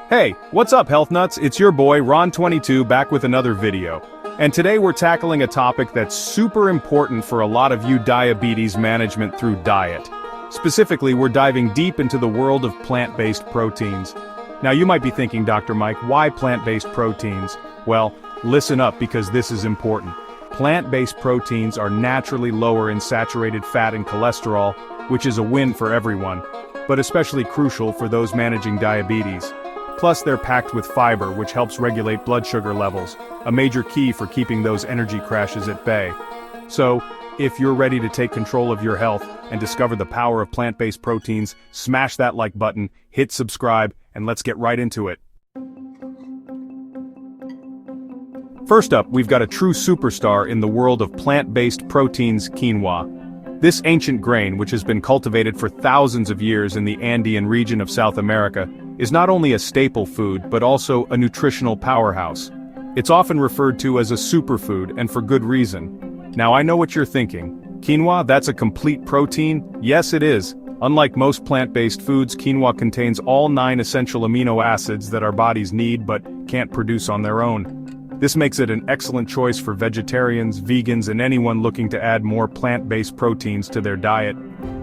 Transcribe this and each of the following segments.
Hey, what's up health nuts? It's your boy Ron22 back with another video. And today we're tackling a topic that's super important for a lot of you diabetes management through diet. Specifically, we're diving deep into the world of plant-based proteins. Now you might be thinking, Dr. Mike, why plant-based proteins? Well, listen up because this is important. Plant-based proteins are naturally lower in saturated fat and cholesterol, which is a win for everyone, but especially crucial for those managing diabetes. Plus, they're packed with fiber, which helps regulate blood sugar levels, a major key for keeping those energy crashes at bay. So, if you're ready to take control of your health and discover the power of plant-based proteins, smash that like button, hit subscribe, and let's get right into it. First up, we've got a true superstar in the world of plant-based proteins, quinoa. This ancient grain, which has been cultivated for thousands of years in the Andean region of South America, is not only a staple food but also a nutritional powerhouse. It's often referred to as a superfood, and for good reason. Now I know what you're thinking. Quinoa, that's a complete protein? Yes, it is. Unlike most plant-based foods, quinoa contains all 9 essential amino acids that our bodies need but can't produce on their own. This makes it an excellent choice for vegetarians, vegans, and anyone looking to add more plant-based proteins to their diet.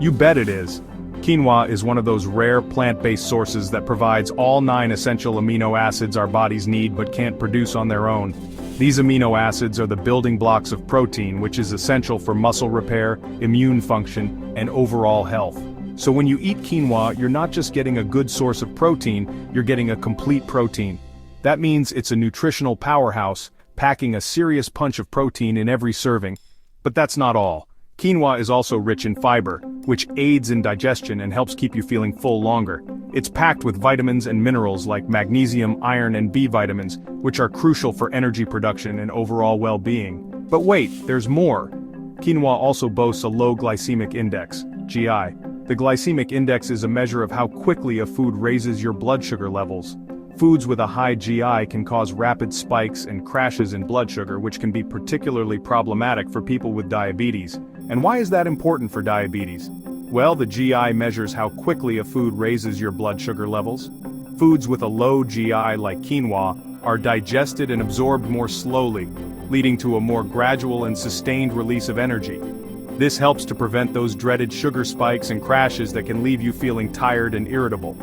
You bet it is. Quinoa is one of those rare plant-based sources that provides all 9 essential amino acids our bodies need but can't produce on their own. These amino acids are the building blocks of protein, which is essential for muscle repair, immune function, and overall health. So when you eat quinoa, you're not just getting a good source of protein, you're getting a complete protein. That means it's a nutritional powerhouse, packing a serious punch of protein in every serving. But that's not all. Quinoa is also rich in fiber, which aids in digestion and helps keep you feeling full longer. It's packed with vitamins and minerals like magnesium, iron, and B vitamins, which are crucial for energy production and overall well-being. But wait, there's more. Quinoa also boasts a low glycemic index, GI. The glycemic index is a measure of how quickly a food raises your blood sugar levels. Foods with a high GI can cause rapid spikes and crashes in blood sugar, which can be particularly problematic for people with diabetes. And why is that important for diabetes? Well, the GI measures how quickly a food raises your blood sugar levels. Foods with a low GI like quinoa are digested and absorbed more slowly, leading to a more gradual and sustained release of energy. This helps to prevent those dreaded sugar spikes and crashes that can leave you feeling tired and irritable.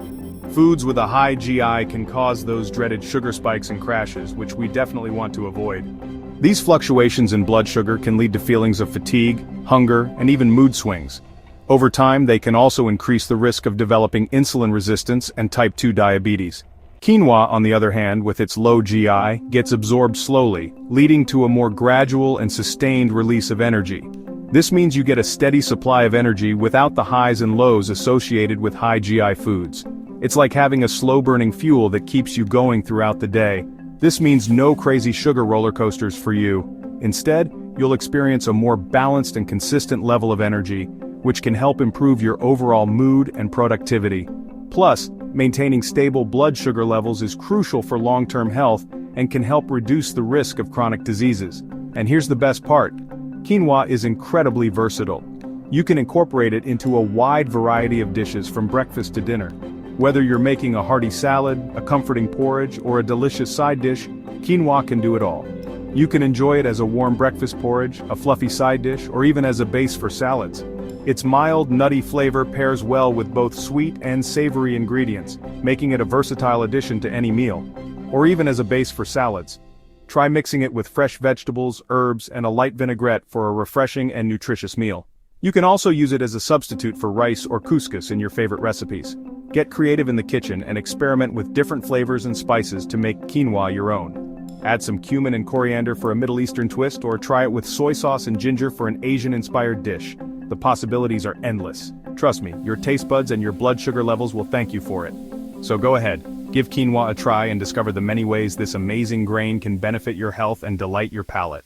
Foods with a high GI can cause those dreaded sugar spikes and crashes, which we definitely want to avoid. These fluctuations in blood sugar can lead to feelings of fatigue, hunger, and even mood swings. Over time, they can also increase the risk of developing insulin resistance and type 2 diabetes. Quinoa, on the other hand, with its low GI, gets absorbed slowly, leading to a more gradual and sustained release of energy. This means you get a steady supply of energy without the highs and lows associated with high GI foods. It's like having a slow-burning fuel that keeps you going throughout the day. This means no crazy sugar roller coasters for you. Instead, you'll experience a more balanced and consistent level of energy, which can help improve your overall mood and productivity. Plus, maintaining stable blood sugar levels is crucial for long-term health and can help reduce the risk of chronic diseases. And here's the best part. Quinoa is incredibly versatile. You can incorporate it into a wide variety of dishes from breakfast to dinner. Whether you're making a hearty salad, a comforting porridge, or a delicious side dish, quinoa can do it all. You can enjoy it as a warm breakfast porridge, a fluffy side dish, or even as a base for salads. Its mild, nutty flavor pairs well with both sweet and savory ingredients, making it a versatile addition to any meal. Or even as a base for salads. Try mixing it with fresh vegetables, herbs, and a light vinaigrette for a refreshing and nutritious meal. You can also use it as a substitute for rice or couscous in your favorite recipes. Get creative in the kitchen and experiment with different flavors and spices to make quinoa your own. Add some cumin and coriander for a Middle Eastern twist, or try it with soy sauce and ginger for an Asian-inspired dish. The possibilities are endless. Trust me, your taste buds and your blood sugar levels will thank you for it. So go ahead, give quinoa a try and discover the many ways this amazing grain can benefit your health and delight your palate.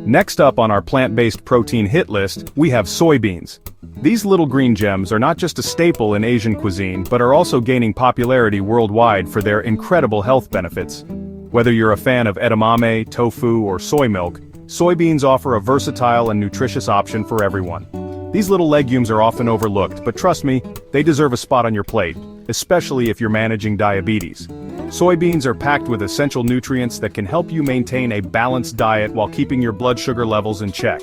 Next up on our plant-based protein hit list, we have soybeans. These little green gems are not just a staple in Asian cuisine, but are also gaining popularity worldwide for their incredible health benefits. Whether you're a fan of edamame, tofu, or soy milk, soybeans offer a versatile and nutritious option for everyone. These little legumes are often overlooked, but trust me, they deserve a spot on your plate, especially if you're managing diabetes. Soybeans are packed with essential nutrients that can help you maintain a balanced diet while keeping your blood sugar levels in check.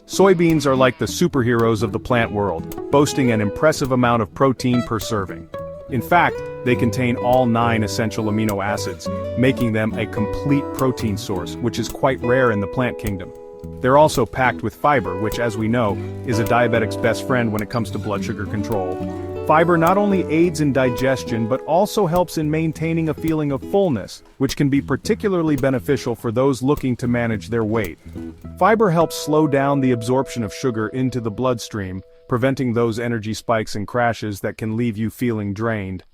Soybeans are like the superheroes of the plant world, boasting an impressive amount of protein per serving. In fact, they contain all 9 essential amino acids, making them a complete protein source, which is quite rare in the plant kingdom. They're also packed with fiber, which, as we know, is a diabetic's best friend when it comes to blood sugar control. Fiber not only aids in digestion but also helps in maintaining a feeling of fullness, which can be particularly beneficial for those looking to manage their weight. Fiber helps slow down the absorption of sugar into the bloodstream, preventing those energy spikes and crashes that can leave you feeling drained.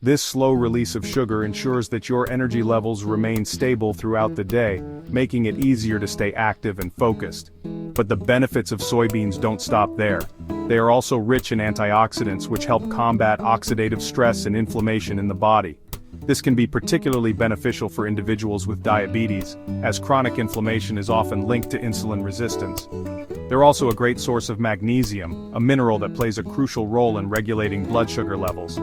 This slow release of sugar ensures that your energy levels remain stable throughout the day, making it easier to stay active and focused. But the benefits of soybeans don't stop there. They are also rich in antioxidants which help combat oxidative stress and inflammation in the body. This can be particularly beneficial for individuals with diabetes, as chronic inflammation is often linked to insulin resistance. They're also a great source of magnesium, a mineral that plays a crucial role in regulating blood sugar levels.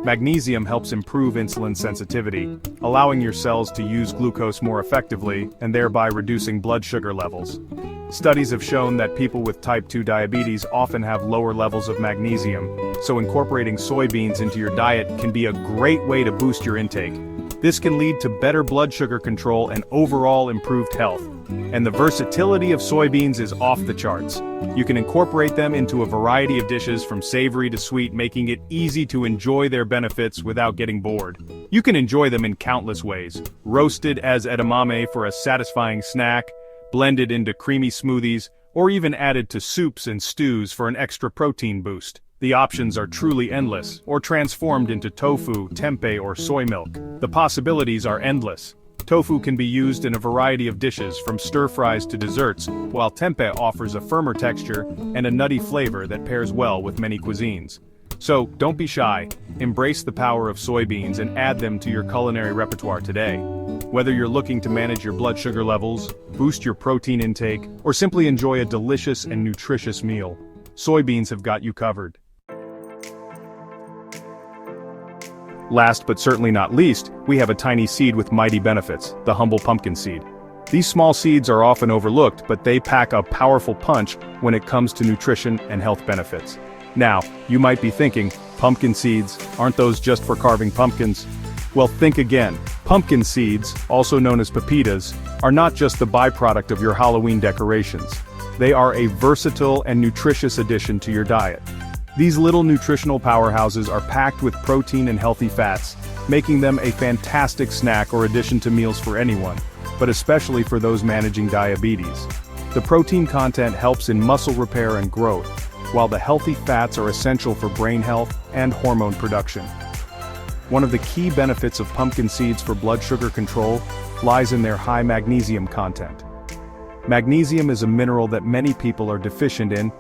Magnesium helps improve insulin sensitivity, allowing your cells to use glucose more effectively and thereby reducing blood sugar levels. Studies have shown that people with type 2 diabetes often have lower levels of magnesium, so incorporating soybeans into your diet can be a great way to boost your intake. This can lead to better blood sugar control and overall improved health. And the versatility of soybeans is off the charts. You can incorporate them into a variety of dishes from savory to sweet, making it easy to enjoy their benefits without getting bored. You can enjoy them in countless ways: roasted as edamame for a satisfying snack, blended into creamy smoothies, or even added to soups and stews for an extra protein boost. The options are truly endless, or transformed into tofu, tempeh, or soy milk. The possibilities are endless. Tofu can be used in a variety of dishes, from stir-fries to desserts, while tempeh offers a firmer texture and a nutty flavor that pairs well with many cuisines. So, don't be shy. Embrace the power of soybeans and add them to your culinary repertoire today. Whether you're looking to manage your blood sugar levels, boost your protein intake, or simply enjoy a delicious and nutritious meal, soybeans have got you covered. Last but certainly not least, we have a tiny seed with mighty benefits, the humble pumpkin seed. These small seeds are often overlooked, but they pack a powerful punch when it comes to nutrition and health benefits. Now, you might be thinking, pumpkin seeds, aren't those just for carving pumpkins? Well, think again. Pumpkin seeds, also known as pepitas, are not just the byproduct of your Halloween decorations. They are a versatile and nutritious addition to your diet. These little nutritional powerhouses are packed with protein and healthy fats, making them a fantastic snack or addition to meals for anyone, but especially for those managing diabetes. The protein content helps in muscle repair and growth, while the healthy fats are essential for brain health and hormone production. One of the key benefits of pumpkin seeds for blood sugar control lies in their high magnesium content. Magnesium is a mineral that many people are deficient in,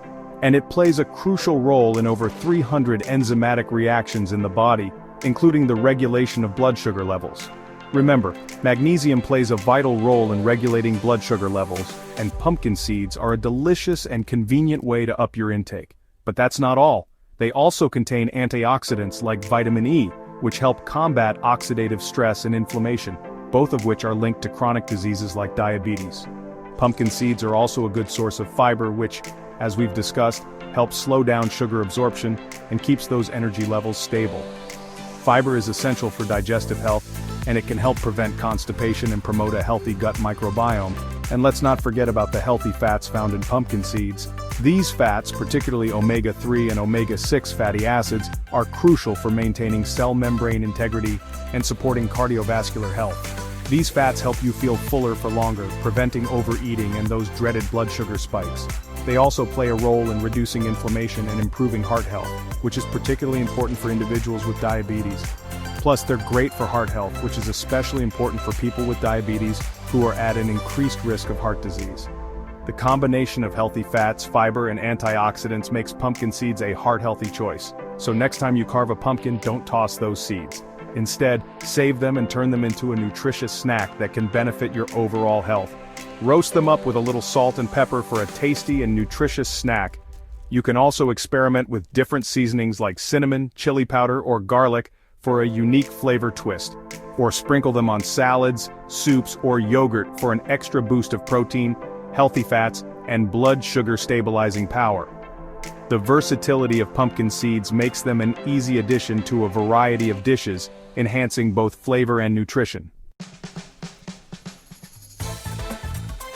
and it plays a crucial role in over 300 enzymatic reactions in the body, including the regulation of blood sugar levels. Remember, magnesium plays a vital role in regulating blood sugar levels, and pumpkin seeds are a delicious and convenient way to up your intake. But that's not all. They also contain antioxidants like vitamin E, which help combat oxidative stress and inflammation, both of which are linked to chronic diseases like diabetes. Pumpkin seeds are also a good source of fiber, which, as we've discussed, helps slow down sugar absorption and keeps those energy levels stable. Fiber is essential for digestive health, and it can help prevent constipation and promote a healthy gut microbiome. And let's not forget about the healthy fats found in pumpkin seeds. These fats, particularly omega-3 and omega-6 fatty acids, are crucial for maintaining cell membrane integrity and supporting cardiovascular health. These fats help you feel fuller for longer, preventing overeating and those dreaded blood sugar spikes. They also play a role in reducing inflammation and improving heart health, which is particularly important for individuals with diabetes. Plus, they're great for heart health, which is especially important for people with diabetes who are at an increased risk of heart disease. The combination of healthy fats, fiber, and antioxidants makes pumpkin seeds a heart-healthy choice. So next time you carve a pumpkin, don't toss those seeds. Instead, save them and turn them into a nutritious snack that can benefit your overall health. Roast them up with a little salt and pepper for a tasty and nutritious snack. You can also experiment with different seasonings like cinnamon, chili powder, or garlic for a unique flavor twist. Or sprinkle them on salads, soups, or yogurt for an extra boost of protein, healthy fats, and blood sugar stabilizing power. The versatility of pumpkin seeds makes them an easy addition to a variety of dishes, enhancing both flavor and nutrition.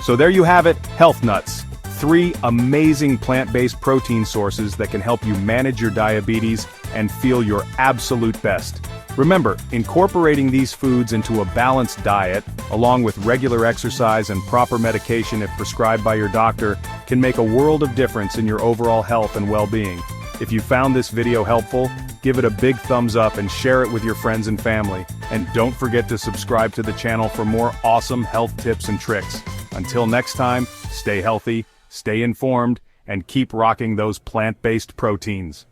So there you have it, health nuts. 3 amazing plant-based protein sources that can help you manage your diabetes and feel your absolute best. Remember, incorporating these foods into a balanced diet, along with regular exercise and proper medication if prescribed by your doctor, can make a world of difference in your overall health and well-being. If you found this video helpful, give it a big thumbs up and share it with your friends and family. And don't forget to subscribe to the channel for more awesome health tips and tricks. Until next time, stay healthy, stay informed, and keep rocking those plant-based proteins.